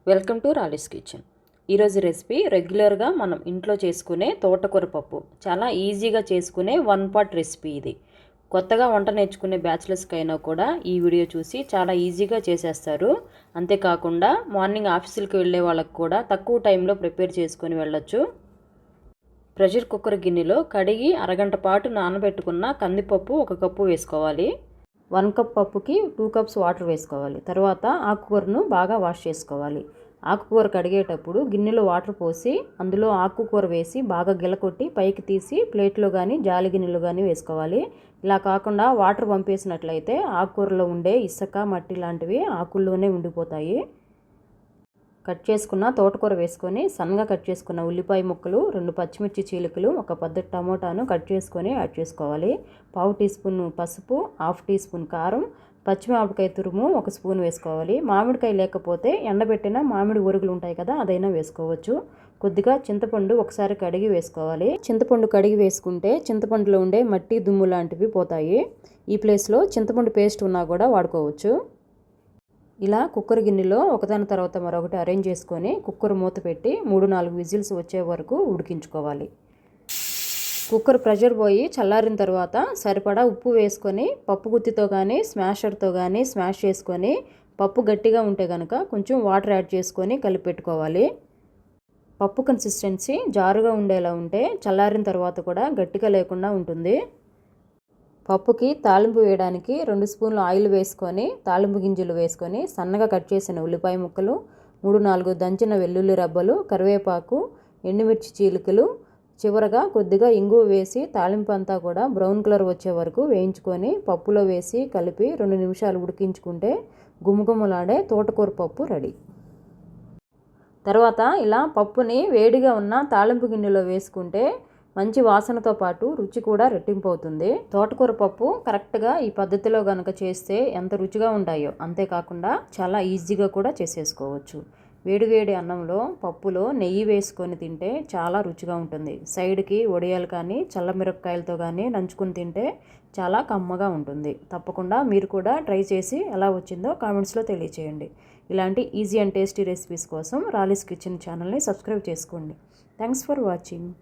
Welcome to Rali's kitchen. ఈరోజు recipe రెగ్యులర్గా మనం ఇంట్లో చేసుకునే తోటకూర పప్పు. చాలా ఈజీగా చేసుకునే వన్ పాట్ రెసిపీ ఇది. కొత్తగా వంట నేర్చుకునే బ్యాచిలర్స్కి అయినా కూడా ఈ వీడియో చూసి చాలా ఈజీగా చేసేస్తారు. అంతేకాకుండా మార్నింగ్ ఆఫీసులకు వెళ్ళే వాళ్ళకు కూడా తక్కువ టైంలో ప్రిపేర్ చేసుకొని వెళ్ళొచ్చు. ప్రెషర్ కుక్కర్ గిన్నెలో కడిగి అరగంట పాటు నానబెట్టుకున్న కందిపప్పు 1 కప్పు వేసుకోవాలి. 1 కప్ పప్పుకి 2 కప్స్ వాటర్ వేసుకోవాలి. తర్వాత ఆకుకూరను బాగా వాష్ చేసుకోవాలి. ఆకుకూర కడిగేటప్పుడు గిన్నెలో వాటర్ పోసి అందులో ఆకుకూర వేసి బాగా గిలకొట్టి పైకి తీసి ప్లేట్లో కానీ జాలి గిన్నెలో కానీ వేసుకోవాలి. ఇలా కాకుండా వాటర్ పంపేసినట్లయితే ఆకుకూరలో ఉండే ఇసుక మట్టి లాంటివి ఆకుల్లోనే ఉండిపోతాయి. కట్ చేసుకున్న తోటకూర వేసుకొని సన్నగా కట్ చేసుకున్న ఉల్లిపాయ ముక్కలు, 2 పచ్చిమిర్చి చీలికలు, 1 పెద్ద టమోటాను కట్ చేసుకొని యాడ్ చేసుకోవాలి. 1/2 టీ స్పూన్ పసుపు, 1/2 టీ స్పూన్ కారం, పచ్చిమిరపకాయ తురుము 1 స్పూన్ వేసుకోవాలి. మామిడికాయ లేకపోతే ఎండబెట్టిన మామిడి ఊరుగులు ఉంటాయి కదా, అదైనా వేసుకోవచ్చు. కొద్దిగా చింతపండు ఒకసారి కడిగి వేసుకోవాలి. చింతపండు కడిగి వేసుకుంటే చింతపండులో ఉండే మట్టి దుమ్ము లాంటివి పోతాయి. ఈ ప్లేస్లో చింతపండు పేస్ట్ ఉన్నా కూడా వాడుకోవచ్చు. ఇలా కుక్కర్ గిన్నెలో ఒకదాని తర్వాత మరొకటి అరేంజ్ చేసుకొని కుక్కర్ మూత పెట్టి 3-4 విజిల్స్ వచ్చే వరకు ఉడికించుకోవాలి. కుక్కర్ ప్రెషర్ పోయి చల్లారిన తర్వాత సరిపడా ఉప్పు వేసుకొని పప్పు గుత్తితో కానీ స్మాషర్తో కానీ స్మాష్ చేసుకొని, పప్పు గట్టిగా ఉంటే కనుక కొంచెం వాటర్ యాడ్ చేసుకొని కలిపి పెట్టుకోవాలి. పప్పు కన్సిస్టెన్సీ జారుగా ఉండేలా ఉంటే చల్లారిన తర్వాత కూడా గట్టిగా లేకుండా ఉంటుంది. పప్పుకి తాలింపు వేయడానికి 2 స్పూన్లు ఆయిల్ వేసుకొని తాలింపు గింజలు వేసుకొని సన్నగా కట్ చేసిన ఉల్లిపాయ ముక్కలు, 3-4 దంచిన వెల్లుల్లి రబ్బలు, కరివేపాకు, ఎండుమిర్చి చీలికలు, చివరగా కొద్దిగా ఇంగువ వేసి తాలింపు అంతా కూడా బ్రౌన్ కలర్ వచ్చే వరకు వేయించుకొని పప్పులో వేసి కలిపి 2 నిమిషాలు ఉడికించుకుంటే గుమగుమలాడే తోటకూర పప్పు రెడీ. తర్వాత ఇలా పప్పుని వేడిగా ఉన్న తాలింపు గిన్నెలో వేసుకుంటే మంచి వాసనతో పాటు రుచి కూడా రెట్టింపు అవుతుంది. తోటకూర పప్పు కరెక్ట్గా ఈ పద్ధతిలో కనుక చేస్తే ఎంత రుచిగా ఉంటాయో, అంతేకాకుండా చాలా ఈజీగా కూడా చేసేసుకోవచ్చు. వేడివేడి అన్నంలో పప్పులో నెయ్యి వేసుకొని తింటే చాలా రుచిగా ఉంటుంది. సైడ్కి వడియాలు కానీ చల్లమిరపకాయలతో కానీ నంచుకుని తింటే చాలా కమ్మగా ఉంటుంది. తప్పకుండా మీరు కూడా ట్రై చేసి ఎలా వచ్చిందో కామెంట్స్లో తెలియచేయండి. ఇలాంటి ఈజీ అండ్ టేస్టీ రెసిపీస్ కోసం రాలీస్ కిచెన్ ఛానల్ని సబ్స్క్రైబ్ చేసుకోండి. Thanks for watching.